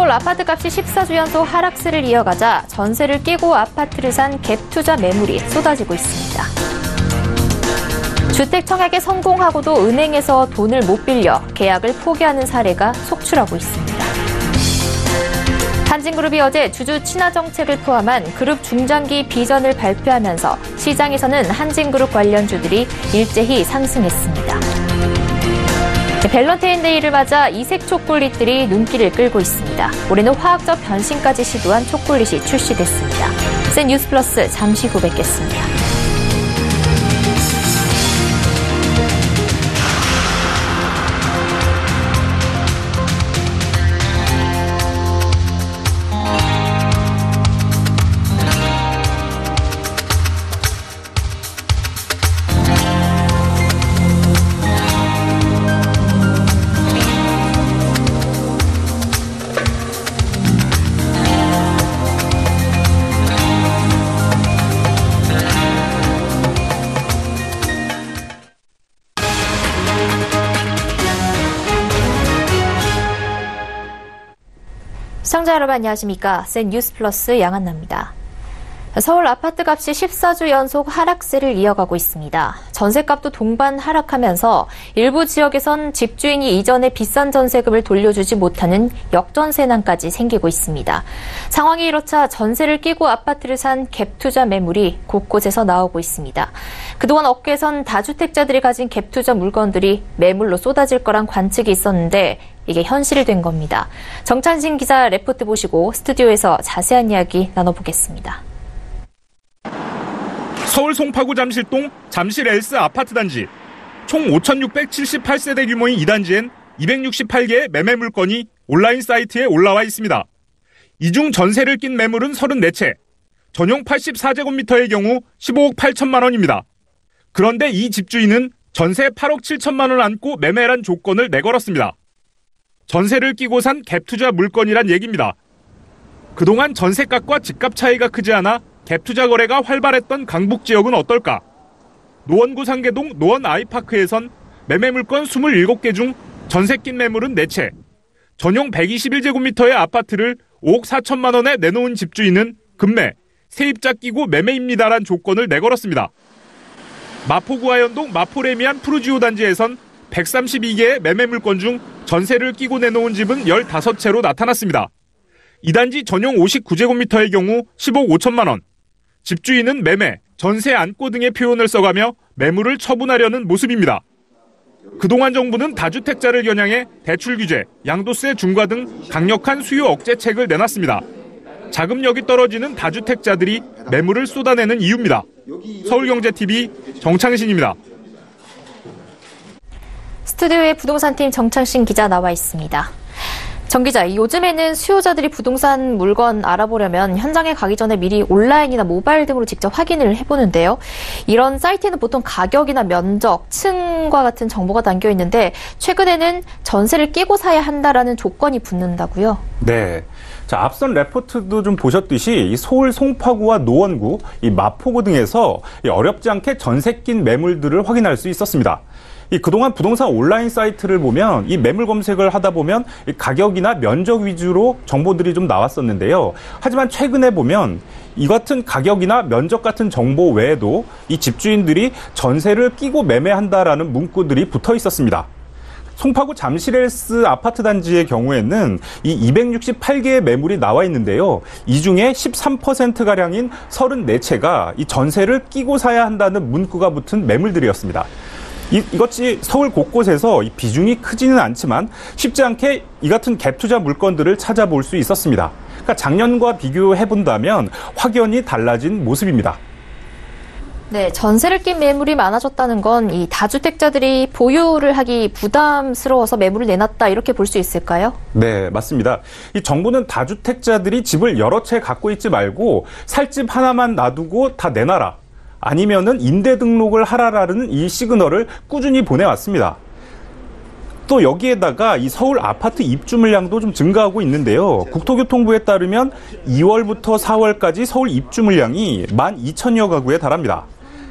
서울 아파트값이 14주 연속 하락세를 이어가자 전세를 끼고 아파트를 산 갭투자 매물이 쏟아지고 있습니다. 주택 청약에 성공하고도 은행에서 돈을 못 빌려 계약을 포기하는 사례가 속출하고 있습니다. 한진그룹이 어제 주주 친화 정책을 포함한 그룹 중장기 비전을 발표하면서 시장에서는 한진그룹 관련주들이 일제히 상승했습니다. 밸런타인데이를 맞아 이색 초콜릿들이 눈길을 끌고 있습니다. 올해는 화학적 변신까지 시도한 초콜릿이 출시됐습니다. 센 뉴스 플러스 잠시 후 뵙겠습니다. 시청자 여러분 안녕하십니까? 센 뉴스 플러스 양한나입니다. 서울 아파트값이 14주 연속 하락세를 이어가고 있습니다. 전셋값도 동반 하락하면서 일부 지역에선 집주인이 이전에 비싼 전세금을 돌려주지 못하는 역전세난까지 생기고 있습니다. 상황이 이렇자 전세를 끼고 아파트를 산 갭투자 매물이 곳곳에서 나오고 있습니다. 그동안 업계에선 다주택자들이 가진 갭투자 물건들이 매물로 쏟아질 거란 관측이 있었는데 이게 현실이 된 겁니다. 정찬신 기자 레포트 보시고 스튜디오에서 자세한 이야기 나눠보겠습니다. 서울 송파구 잠실동 잠실 엘스 아파트 단지. 총 5,678세대 규모인 이 단지엔 268개의 매매 물건이 온라인 사이트에 올라와 있습니다. 이 중 전세를 낀 매물은 34채, 전용 84제곱미터의 경우 15억 8천만 원입니다. 그런데 이 집주인은 전세 8억 7천만 원 안고 매매란 조건을 내걸었습니다. 전세를 끼고 산 갭투자 물건이란 얘기입니다. 그동안 전세값과 집값 차이가 크지 않아 갭투자 거래가 활발했던 강북 지역은 어떨까? 노원구 상계동 노원 아이파크에선 매매 물건 27개 중 전세 낀 매물은 4채, 전용 121제곱미터의 아파트를 5억 4천만 원에 내놓은 집주인은 급매, 세입자 끼고 매매입니다란 조건을 내걸었습니다. 마포구 하현동 마포레미안 푸르지오 단지에선 132개의 매매 물건 중 전세를 끼고 내놓은 집은 15채로 나타났습니다. 이 단지 전용 59제곱미터의 경우 15억 5천만 원, 집주인은 매매, 전세 안고 등의 표현을 써가며 매물을 처분하려는 모습입니다. 그동안 정부는 다주택자를 겨냥해 대출 규제, 양도세 중과 등 강력한 수요 억제책을 내놨습니다. 자금력이 떨어지는 다주택자들이 매물을 쏟아내는 이유입니다. 서울경제TV 정창신입니다. 스튜디오에 부동산팀 정창신 기자 나와 있습니다. 정 기자, 요즘에는 수요자들이 부동산 물건 알아보려면 현장에 가기 전에 미리 온라인이나 모바일 등으로 직접 확인을 해보는데요. 이런 사이트에는 보통 가격이나 면적, 층과 같은 정보가 담겨 있는데 최근에는 전세를 끼고 사야 한다라는 조건이 붙는다고요? 네. 자, 앞선 레포트도 좀 보셨듯이 이 서울 송파구와 노원구, 이 마포구 등에서 어렵지 않게 전세 낀 매물들을 확인할 수 있었습니다. 그동안 부동산 온라인 사이트를 보면 이 매물 검색을 하다 보면 이 가격이나 면적 위주로 정보들이 좀 나왔었는데요. 하지만 최근에 보면 이 같은 가격이나 면적 같은 정보 외에도 이 집주인들이 전세를 끼고 매매한다라는 문구들이 붙어 있었습니다. 송파구 잠실헬스 아파트 단지의 경우에는 이 268개의 매물이 나와 있는데요. 이 중에 13%가량인 34채가 이 전세를 끼고 사야 한다는 문구가 붙은 매물들이었습니다. 이것이 서울 곳곳에서 이 비중이 크지는 않지만 쉽지 않게 이 같은 갭투자 물건들을 찾아볼 수 있었습니다. 그러니까 작년과 비교해본다면 확연히 달라진 모습입니다. 네, 전세를 낀 매물이 많아졌다는 건 이 다주택자들이 보유를 하기 부담스러워서 매물을 내놨다 이렇게 볼 수 있을까요? 네, 맞습니다. 이 정부는 다주택자들이 집을 여러 채 갖고 있지 말고 살 집 하나만 놔두고 다 내놔라. 아니면은 임대 등록을 하라라는 이 시그널을 꾸준히 보내왔습니다. 또 여기에다가 이 서울 아파트 입주 물량도 좀 증가하고 있는데요. 국토교통부에 따르면 2월부터 4월까지 서울 입주 물량이 12,000여 가구에 달합니다.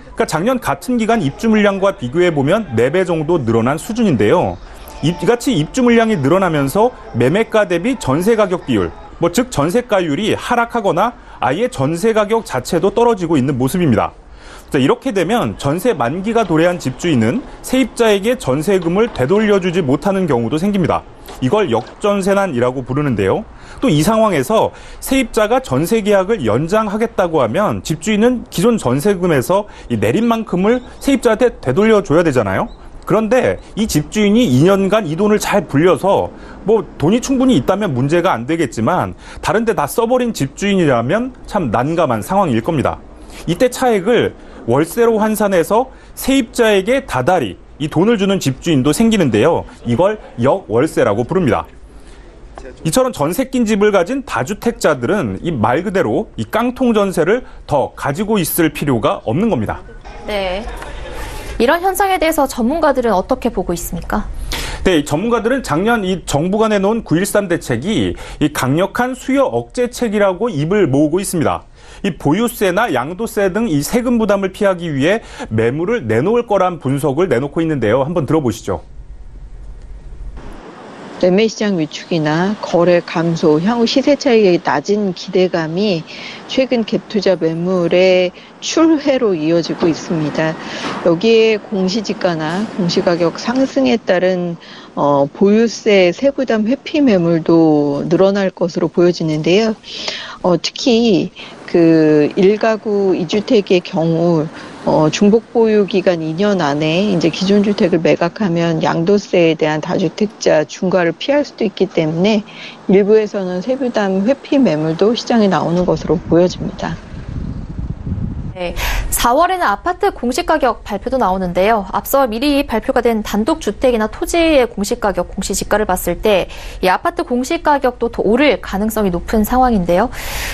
그러니까 작년 같은 기간 입주 물량과 비교해 보면 4배 정도 늘어난 수준인데요. 이같이 입주 물량이 늘어나면서 매매가 대비 전세 가격 비율, 즉 전세가율이 하락하거나 아예 전세 가격 자체도 떨어지고 있는 모습입니다. 자, 이렇게 되면 전세 만기가 도래한 집주인은 세입자에게 전세금을 되돌려주지 못하는 경우도 생깁니다. 이걸 역전세난이라고 부르는데요. 또 이 상황에서 세입자가 전세 계약을 연장하겠다고 하면 집주인은 기존 전세금에서 내린 만큼을 세입자한테 되돌려줘야 되잖아요. 그런데 이 집주인이 2년간 이 돈을 잘 불려서 돈이 충분히 있다면 문제가 안 되겠지만 다른 데 다 써버린 집주인이라면 참 난감한 상황일 겁니다. 이때 차액을 월세로 환산해서 세입자에게 다달이 이 돈을 주는 집주인도 생기는데요. 이걸 역월세라고 부릅니다. 이처럼 전세 낀 집을 가진 다주택자들은 이 말 그대로 이 깡통 전세를 더 가지고 있을 필요가 없는 겁니다. 네. 이런 현상에 대해서 전문가들은 어떻게 보고 있습니까? 네, 전문가들은 작년 이 정부가 내놓은 9.13 대책이 이 강력한 수요 억제책이라고 입을 모으고 있습니다. 이 보유세나 양도세 등 이 세금 부담을 피하기 위해 매물을 내놓을 거란 분석을 내놓고 있는데요. 한번 들어보시죠. 매매시장 위축이나 거래 감소, 향후 시세 차익의 낮은 기대감이 최근 갭투자 매물의 출회로 이어지고 있습니다. 여기에 공시지가나 공시가격 상승에 따른 보유세 세부담 회피 매물도 늘어날 것으로 보여지는데요. 특히 그 1가구 2주택의 경우 중복 보유 기간 2년 안에 이제 기존 주택을 매각하면 양도세에 대한 다주택자 중과를 피할 수도 있기 때문에 일부에서는 세부담 회피 매물도 시장에 나오는 것으로 보여집니다. 네, 4월에는 아파트 공시가격 발표도 나오는데요. 앞서 미리 발표가 된 단독주택이나 토지의 공시가격, 공시지가를 봤을 때 이 아파트 공시가격도 더 오를 가능성이 높은 상황인데요.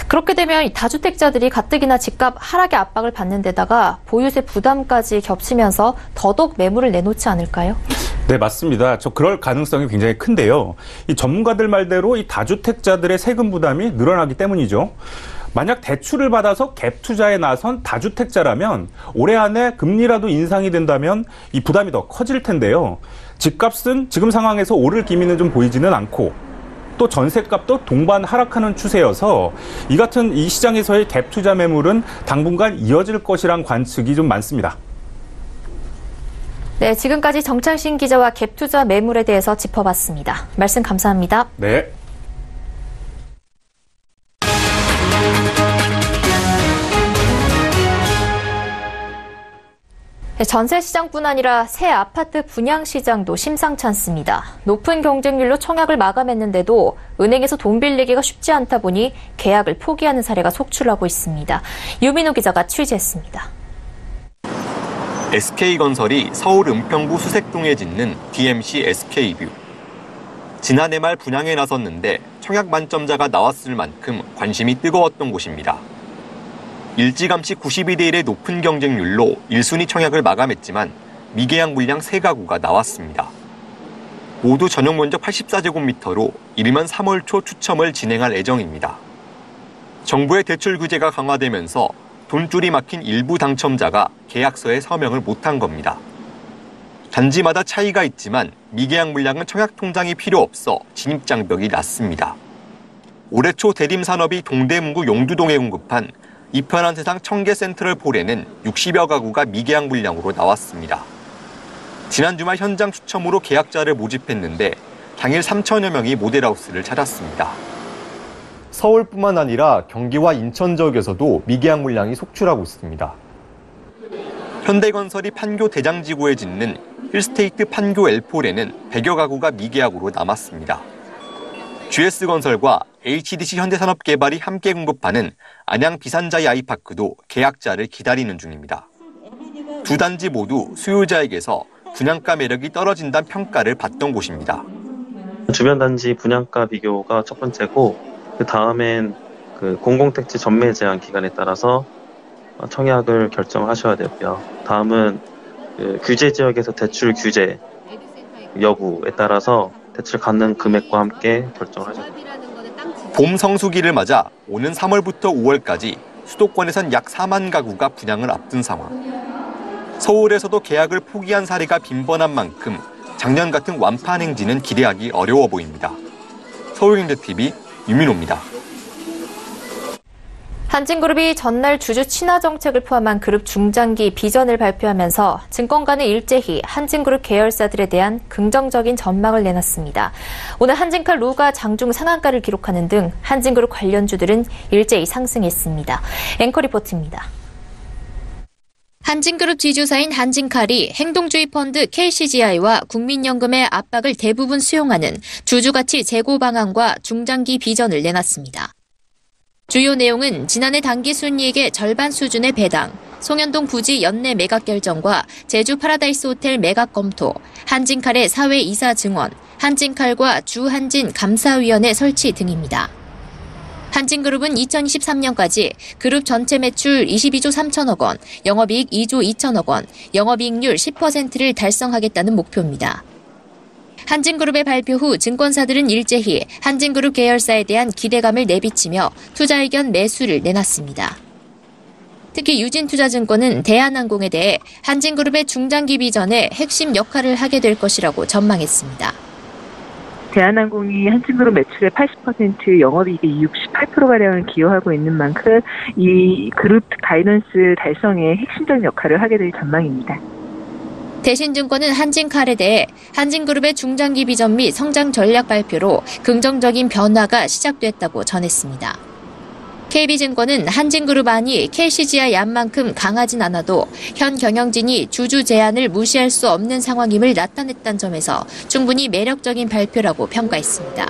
그렇게 되면 이 다주택자들이 가뜩이나 집값 하락의 압박을 받는 데다가 보유세 부담까지 겹치면서 더더욱 매물을 내놓지 않을까요? 네, 맞습니다. 그럴 가능성이 굉장히 큰데요. 이 전문가들 말대로 이 다주택자들의 세금 부담이 늘어나기 때문이죠. 만약 대출을 받아서 갭 투자에 나선 다주택자라면 올해 안에 금리라도 인상이 된다면 이 부담이 더 커질 텐데요. 집값은 지금 상황에서 오를 기미는 좀 보이지는 않고 또 전셋값도 동반 하락하는 추세여서 이 같은 이 시장에서의 갭 투자 매물은 당분간 이어질 것이란 관측이 좀 많습니다. 네, 지금까지 정창신 기자와 갭 투자 매물에 대해서 짚어봤습니다. 말씀 감사합니다. 네. 전세 시장뿐 아니라 새 아파트 분양 시장도 심상치 않습니다. 높은 경쟁률로 청약을 마감했는데도 은행에서 돈 빌리기가 쉽지 않다 보니 계약을 포기하는 사례가 속출하고 있습니다. 유민호 기자가 취재했습니다. SK건설이 서울 은평구 수색동에 짓는 DMC SK뷰. 지난해 말 분양에 나섰는데 청약 만점자가 나왔을 만큼 관심이 뜨거웠던 곳입니다. 일찌감치 92대 1의 높은 경쟁률로 1순위 청약을 마감했지만 미계약 물량 3가구가 나왔습니다. 모두 전용 면적 84제곱미터로 이르면 3월 초 추첨을 진행할 예정입니다. 정부의 대출 규제가 강화되면서 돈줄이 막힌 일부 당첨자가 계약서에 서명을 못한 겁니다. 단지마다 차이가 있지만 미계약 물량은 청약 통장이 필요 없어 진입 장벽이 낮습니다. 올해 초 대림산업이 동대문구 용두동에 공급한 이편한 세상 청계 센트럴 폴에는 60여 가구가 미계약 물량으로 나왔습니다. 지난 주말 현장 추첨으로 계약자를 모집했는데 당일 3천여 명이 모델하우스를 찾았습니다. 서울뿐만 아니라 경기와 인천 지역에서도 미계약 물량이 속출하고 있습니다. 현대건설이 판교 대장지구에 짓는 힐스테이트 판교 엘폴에는 100여 가구가 미계약으로 남았습니다. GS건설과 HDC 현대산업개발이 함께 공급하는 안양 비산자이 아이파크도 계약자를 기다리는 중입니다. 두 단지 모두 수요자에게서 분양가 매력이 떨어진다는 평가를 받던 곳입니다. 주변 단지 분양가 비교가 첫 번째고 그 다음엔 공공택지 전매 제한 기간에 따라서 청약을 결정하셔야 되고요. 다음은 규제 지역에서 대출 규제 여부에 따라서 대출 받는 금액과 함께 결정하셔야 됩니다. 봄 성수기를 맞아 오는 3월부터 5월까지 수도권에선 약 4만 가구가 분양을 앞둔 상황. 서울에서도 계약을 포기한 사례가 빈번한 만큼 작년 같은 완판 행진은 기대하기 어려워 보입니다. 서울경제TV 유민호입니다. 한진그룹이 전날 주주 친화 정책을 포함한 그룹 중장기 비전을 발표하면서 증권가는 일제히 한진그룹 계열사들에 대한 긍정적인 전망을 내놨습니다. 오늘 한진칼 루가 장중 상한가를 기록하는 등 한진그룹 관련주들은 일제히 상승했습니다. 앵커 리포트입니다. 한진그룹 지주사인 한진칼이 행동주의 펀드 KCGI와 국민연금의 압박을 대부분 수용하는 주주가치 재고 방안과 중장기 비전을 내놨습니다. 주요 내용은 지난해 당기 순이익의 절반 수준의 배당, 송현동 부지 연내 매각 결정과 제주 파라다이스 호텔 매각 검토, 한진칼의 사회 이사 증원, 한진칼과 주한진 감사위원회 설치 등입니다. 한진그룹은 2023년까지 그룹 전체 매출 22조 3천억 원, 영업이익 2조 2천억 원, 영업이익률 10%를 달성하겠다는 목표입니다. 한진그룹의 발표 후 증권사들은 일제히 한진그룹 계열사에 대한 기대감을 내비치며 투자 의견 매수를 내놨습니다. 특히 유진투자증권은 대한항공에 대해 한진그룹의 중장기 비전에 핵심 역할을 하게 될 것이라고 전망했습니다. 대한항공이 한진그룹 매출의 80%, 영업이익의 68%가량을 기여하고 있는 만큼 이 그룹 가이던스 달성에 핵심적인 역할을 하게 될 전망입니다. 대신증권은 한진칼에 대해 한진그룹의 중장기 비전 및 성장 전략 발표로 긍정적인 변화가 시작됐다고 전했습니다. KB증권은 한진그룹 안이 KCGI 안만큼 강하진 않아도 현 경영진이 주주 제안을 무시할 수 없는 상황임을 나타냈다는 점에서 충분히 매력적인 발표라고 평가했습니다.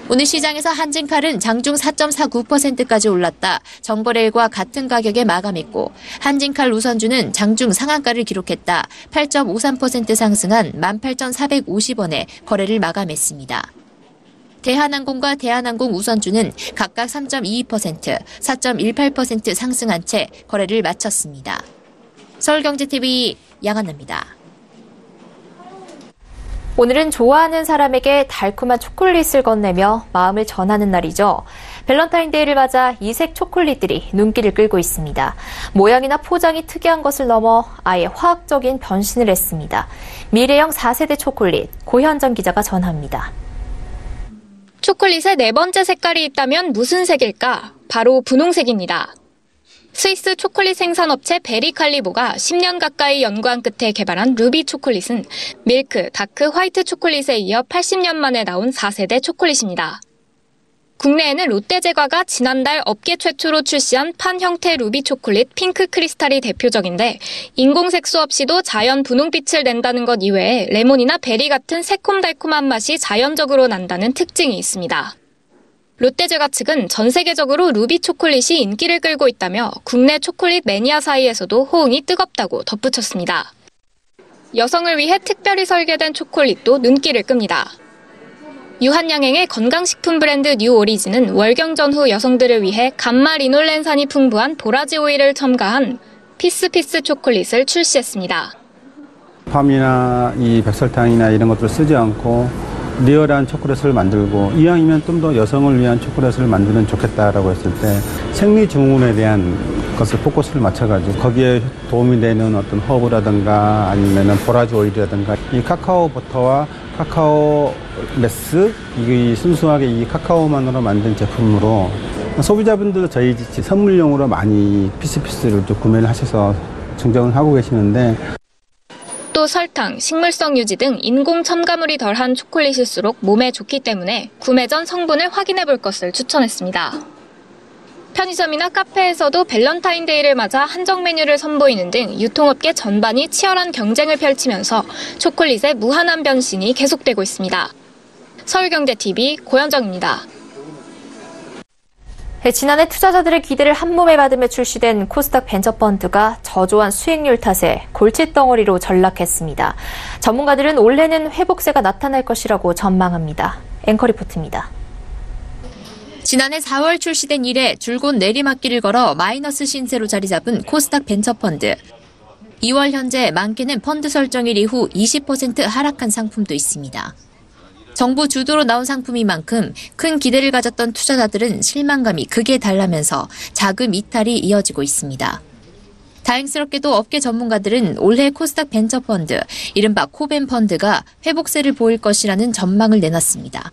오늘 시장에서 한진칼은 장중 4.49%까지 올랐다 정거래일과 같은 가격에 마감했고 한진칼 우선주는 장중 상한가를 기록했다 8.53% 상승한 18,450원에 거래를 마감했습니다. 대한항공과 대한항공 우선주는 각각 3.22%, 4.18% 상승한 채 거래를 마쳤습니다. 서울경제TV 양한나입니다. 오늘은 좋아하는 사람에게 달콤한 초콜릿을 건네며 마음을 전하는 날이죠. 밸런타인데이를 맞아 이색 초콜릿들이 눈길을 끌고 있습니다. 모양이나 포장이 특이한 것을 넘어 아예 화학적인 변신을 했습니다. 미래형 4세대 초콜릿, 고현정 기자가 전합니다. 초콜릿의 네 번째 색깔이 있다면 무슨 색일까? 바로 분홍색입니다. 스위스 초콜릿 생산업체 베리칼리보가 10년 가까이 연구한 끝에 개발한 루비 초콜릿은 밀크, 다크, 화이트 초콜릿에 이어 80년 만에 나온 4세대 초콜릿입니다. 국내에는 롯데제과가 지난달 업계 최초로 출시한 판 형태 루비 초콜릿 핑크 크리스탈이 대표적인데 인공색소 없이도 자연 분홍빛을 낸다는 것 이외에 레몬이나 베리 같은 새콤달콤한 맛이 자연적으로 난다는 특징이 있습니다. 롯데제과 측은 전 세계적으로 루비 초콜릿이 인기를 끌고 있다며 국내 초콜릿 매니아 사이에서도 호응이 뜨겁다고 덧붙였습니다. 여성을 위해 특별히 설계된 초콜릿도 눈길을 끕니다. 유한양행의 건강식품 브랜드 뉴오리진은 월경 전후 여성들을 위해 감마 리놀렌산이 풍부한 도라지 오일을 첨가한 피스 초콜릿을 출시했습니다. 팜이나 이 백설탕이나 이런 것들을 쓰지 않고 리얼한 초콜릿을 만들고 이왕이면 좀 더 여성을 위한 초콜릿을 만들면 좋겠다라고 했을 때 생리 증후군에 대한 것을 포커스를 맞춰가지고 거기에 도움이 되는 어떤 허브라든가 아니면은 도라지 오일이라든가 이 카카오 버터와 카카오 메스 이 순수하게 이 카카오만으로 만든 제품으로 소비자분들도 저희 선물용으로 많이 피스를 좀 구매를 하셔서 증정을 하고 계시는데. 또 설탕, 식물성 유지 등 인공 첨가물이 덜한 초콜릿일수록 몸에 좋기 때문에 구매 전 성분을 확인해 볼 것을 추천했습니다. 편의점이나 카페에서도 밸런타인데이를 맞아 한정 메뉴를 선보이는 등 유통업계 전반이 치열한 경쟁을 펼치면서 초콜릿의 무한한 변신이 계속되고 있습니다. 서울경제TV 고현정입니다. 지난해 투자자들의 기대를 한몸에 받으며 출시된 코스닥 벤처펀드가 저조한 수익률 탓에 골칫덩어리로 전락했습니다. 전문가들은 올해는 회복세가 나타날 것이라고 전망합니다. 앵커 리포트입니다. 지난해 4월 출시된 이래 줄곧 내리막길을 걸어 마이너스 신세로 자리 잡은 코스닥 벤처펀드. 2월 현재 많게는 펀드 설정일 이후 20% 하락한 상품도 있습니다. 정부 주도로 나온 상품인 만큼 큰 기대를 가졌던 투자자들은 실망감이 극에 달하면서 자금 이탈이 이어지고 있습니다. 다행스럽게도 업계 전문가들은 올해 코스닥 벤처펀드, 이른바 코벤펀드가 회복세를 보일 것이라는 전망을 내놨습니다.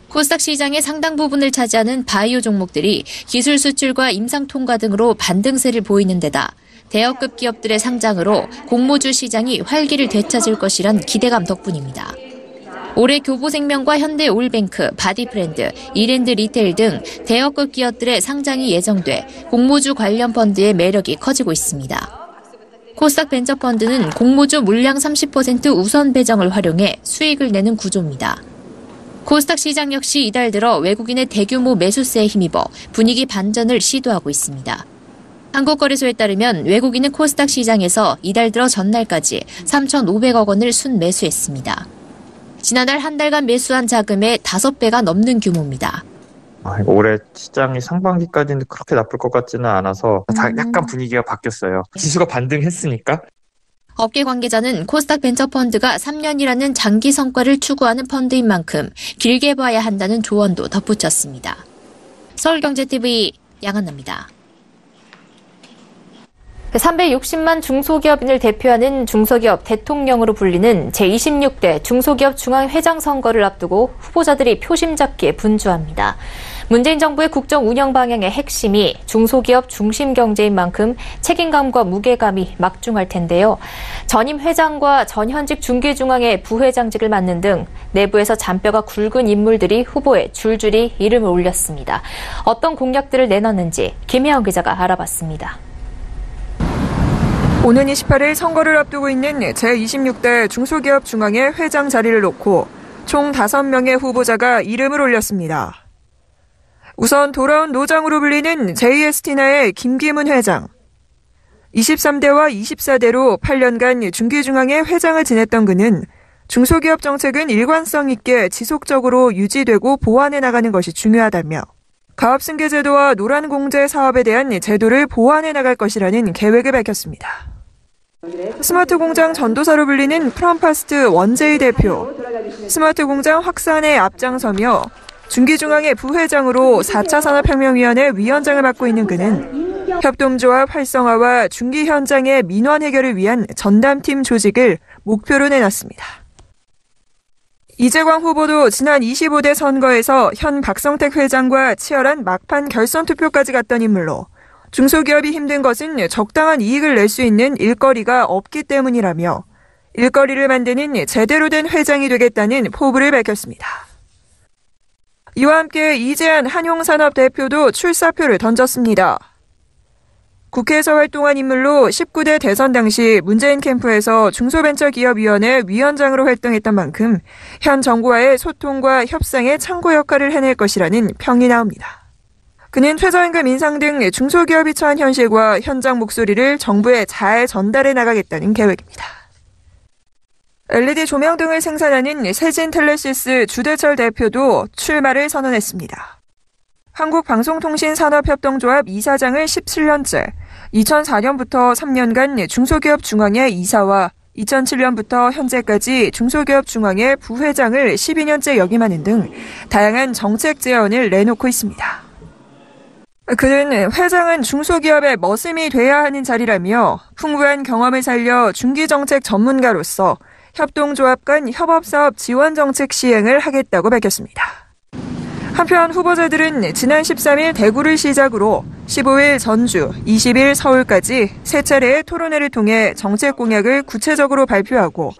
코스닥 시장의 상당 부분을 차지하는 바이오 종목들이 기술 수출과 임상 통과 등으로 반등세를 보이는 데다 대여급 기업들의 상장으로 공모주 시장이 활기를 되찾을 것이란 기대감 덕분입니다. 올해 교보생명과 현대올뱅크, 바디프렌드, 이랜드 리테일 등 대여급 기업들의 상장이 예정돼 공모주 관련 펀드의 매력이 커지고 있습니다. 코스닥 벤처펀드는 공모주 물량 30% 우선 배정을 활용해 수익을 내는 구조입니다. 코스닥 시장 역시 이달 들어 외국인의 대규모 매수세에 힘입어 분위기 반전을 시도하고 있습니다. 한국거래소에 따르면 외국인은 코스닥 시장에서 이달 들어 전날까지 3,500억 원을 순매수했습니다. 지난달 한 달간 매수한 자금의 5배가 넘는 규모입니다. 올해 시장이 상반기까지는 그렇게 나쁠 것 같지는 않아서 약간 분위기가 바뀌었어요. 지수가 반등했으니까. 업계 관계자는 코스닥 벤처펀드가 3년이라는 장기 성과를 추구하는 펀드인 만큼 길게 봐야 한다는 조언도 덧붙였습니다. 서울경제TV 양한나입니다. 360만 중소기업인을 대표하는 중소기업 대통령으로 불리는 제26대 중소기업 중앙회장 선거를 앞두고 후보자들이 표심 잡기에 분주합니다. 문재인 정부의 국정 운영 방향의 핵심이 중소기업 중심 경제인 만큼 책임감과 무게감이 막중할 텐데요. 전임 회장과 전현직 중기중앙회 부회장직을 맡는 등 내부에서 잔뼈가 굵은 인물들이 후보에 줄줄이 이름을 올렸습니다. 어떤 공약들을 내놨는지 김혜영 기자가 알아봤습니다. 오는 28일 선거를 앞두고 있는 제26대 중소기업 중앙회 회장 자리를 놓고 총 5명의 후보자가 이름을 올렸습니다. 우선 돌아온 노장으로 불리는 JS티나의 김기문 회장. 23대와 24대로 8년간 중기중앙회 회장을 지냈던 그는 중소기업 정책은 일관성 있게 지속적으로 유지되고 보완해 나가는 것이 중요하다며 가압승계 제도와 노란공제 사업에 대한 제도를 보완해 나갈 것이라는 계획을 밝혔습니다. 스마트 공장 전도사로 불리는 프롬파스트 원재희 대표, 스마트 공장 확산에 앞장서며 중기중앙회 부회장으로 4차 산업혁명위원회 위원장을 맡고 있는 그는 협동조합 활성화와 중기 현장의 민원 해결을 위한 전담팀 조직을 목표로 내놨습니다. 이재광 후보도 지난 25대 선거에서 현 박성택 회장과 치열한 막판 결선 투표까지 갔던 인물로 중소기업이 힘든 것은 적당한 이익을 낼 수 있는 일거리가 없기 때문이라며 일거리를 만드는 제대로 된 회장이 되겠다는 포부를 밝혔습니다. 이와 함께 이재한 한용산업 대표도 출사표를 던졌습니다. 국회에서 활동한 인물로 19대 대선 당시 문재인 캠프에서 중소벤처기업위원회 위원장으로 활동했던 만큼 현 정부와의 소통과 협상의 창구 역할을 해낼 것이라는 평이 나옵니다. 그는 최저임금 인상 등 중소기업이 처한 현실과 현장 목소리를 정부에 잘 전달해 나가겠다는 계획입니다. LED 조명 등을 생산하는 세진텔레시스 주대철 대표도 출마를 선언했습니다. 한국방송통신산업협동조합 이사장을 17년째, 2004년부터 3년간 중소기업 중앙회 이사와 2007년부터 현재까지 중소기업 중앙회 부회장을 12년째 역임하는 등 다양한 정책 제언을 내놓고 있습니다. 그는 회장은 중소기업의 머슴이 돼야 하는 자리라며 풍부한 경험을 살려 중기정책 전문가로서 협동조합 간 협업사업 지원정책 시행을 하겠다고 밝혔습니다. 한편 후보자들은 지난 13일 대구를 시작으로 15일 전주, 20일 서울까지 세 차례의 토론회를 통해 정책 공약을 구체적으로 발표하고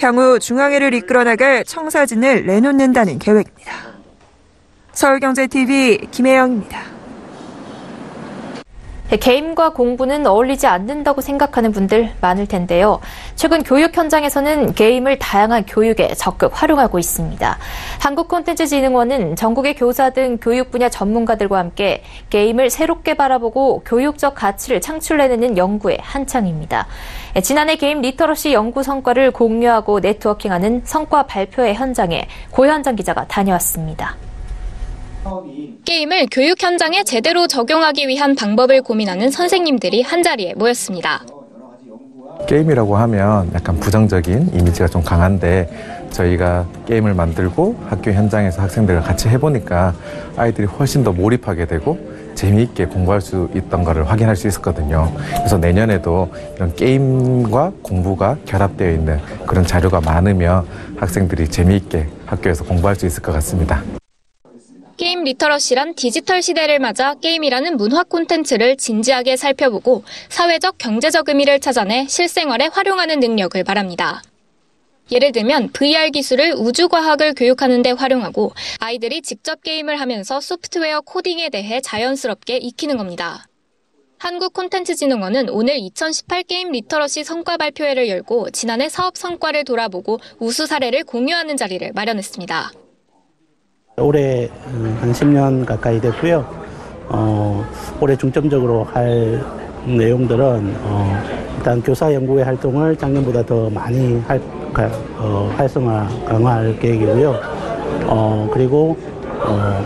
향후 중앙회를 이끌어 나갈 청사진을 내놓는다는 계획입니다. 서울경제TV 김혜영입니다. 게임과 공부는 어울리지 않는다고 생각하는 분들 많을 텐데요. 최근 교육 현장에서는 게임을 다양한 교육에 적극 활용하고 있습니다. 한국콘텐츠진흥원은 전국의 교사 등 교육 분야 전문가들과 함께 게임을 새롭게 바라보고 교육적 가치를 창출해내는 연구에 한창입니다. 지난해 게임 리터러시 연구 성과를 공유하고 네트워킹하는 성과 발표회 현장에 고현정 기자가 다녀왔습니다. 게임을 교육 현장에 제대로 적용하기 위한 방법을 고민하는 선생님들이 한자리에 모였습니다. 게임이라고 하면 약간 부정적인 이미지가 좀 강한데 저희가 게임을 만들고 학교 현장에서 학생들과 같이 해보니까 아이들이 훨씬 더 몰입하게 되고 재미있게 공부할 수 있던 것을 확인할 수 있었거든요. 그래서 내년에도 이런 게임과 공부가 결합되어 있는 그런 자료가 많으면 학생들이 재미있게 학교에서 공부할 수 있을 것 같습니다. 게임 리터러시란 디지털 시대를 맞아 게임이라는 문화 콘텐츠를 진지하게 살펴보고 사회적, 경제적 의미를 찾아내 실생활에 활용하는 능력을 말합니다. 예를 들면 VR 기술을 우주과학을 교육하는 데 활용하고 아이들이 직접 게임을 하면서 소프트웨어 코딩에 대해 자연스럽게 익히는 겁니다. 한국콘텐츠진흥원은 오늘 2018 게임 리터러시 성과 발표회를 열고 지난해 사업 성과를 돌아보고 우수 사례를 공유하는 자리를 마련했습니다. 올해 한 10년 가까이 됐고요. 올해 중점적으로 할 내용들은 일단 교사 연구의 활동을 작년보다 더 많이 활성화, 강화할 계획이고요. 그리고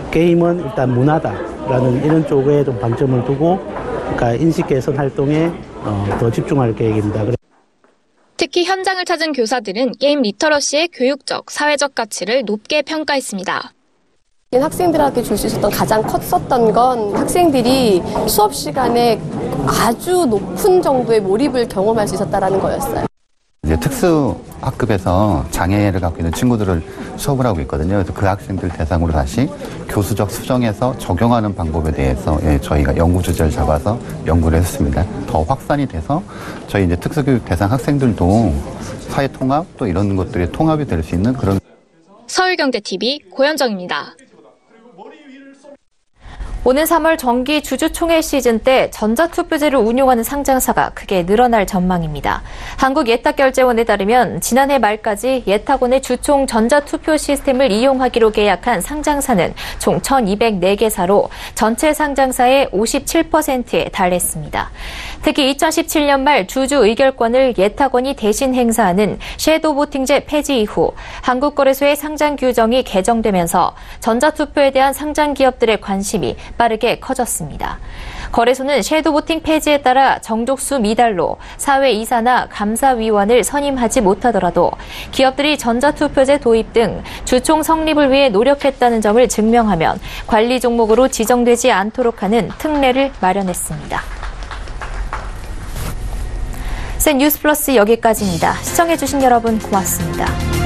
게임은 일단 문화다라는 이런 쪽에 좀 방점을 두고 그러니까 인식 개선 활동에 더 집중할 계획입니다. 특히 현장을 찾은 교사들은 게임 리터러시의 교육적, 사회적 가치를 높게 평가했습니다. 학생들한테 줄 수 있었던 가장 컸었던 건 학생들이 수업 시간에 아주 높은 정도의 몰입을 경험할 수 있었다는 거였어요. 이제 특수 학급에서 장애를 갖고 있는 친구들을 수업을 하고 있거든요. 그래서 그 학생들 대상으로 다시 교수적 수정해서 적용하는 방법에 대해서 저희가 연구 주제를 잡아서 연구를 했습니다. 더 확산이 돼서 저희 이제 특수교육 대상 학생들도 사회 통합 또 이런 것들이 통합이 될 수 있는 그런. 서울경제TV 고현정입니다. 오는 3월 정기 주주총회 시즌 때 전자투표제를 운용하는 상장사가 크게 늘어날 전망입니다. 한국예탁결제원에 따르면 지난해 말까지 예탁원의 주총 전자투표 시스템을 이용하기로 계약한 상장사는 총 1,204개사로 전체 상장사의 57%에 달했습니다. 특히 2017년 말 주주 의결권을 예탁원이 대신 행사하는 섀도우 보팅제 폐지 이후 한국거래소의 상장 규정이 개정되면서 전자투표에 대한 상장 기업들의 관심이 빠르게 커졌습니다. 거래소는 섀도우 보팅 폐지에 따라 정족수 미달로 사회이사나 감사위원을 선임하지 못하더라도 기업들이 전자투표제 도입 등 주총 성립을 위해 노력했다는 점을 증명하면 관리 종목으로 지정되지 않도록 하는 특례를 마련했습니다. 센 뉴스 플러스 여기까지입니다. 시청해주신 여러분 고맙습니다.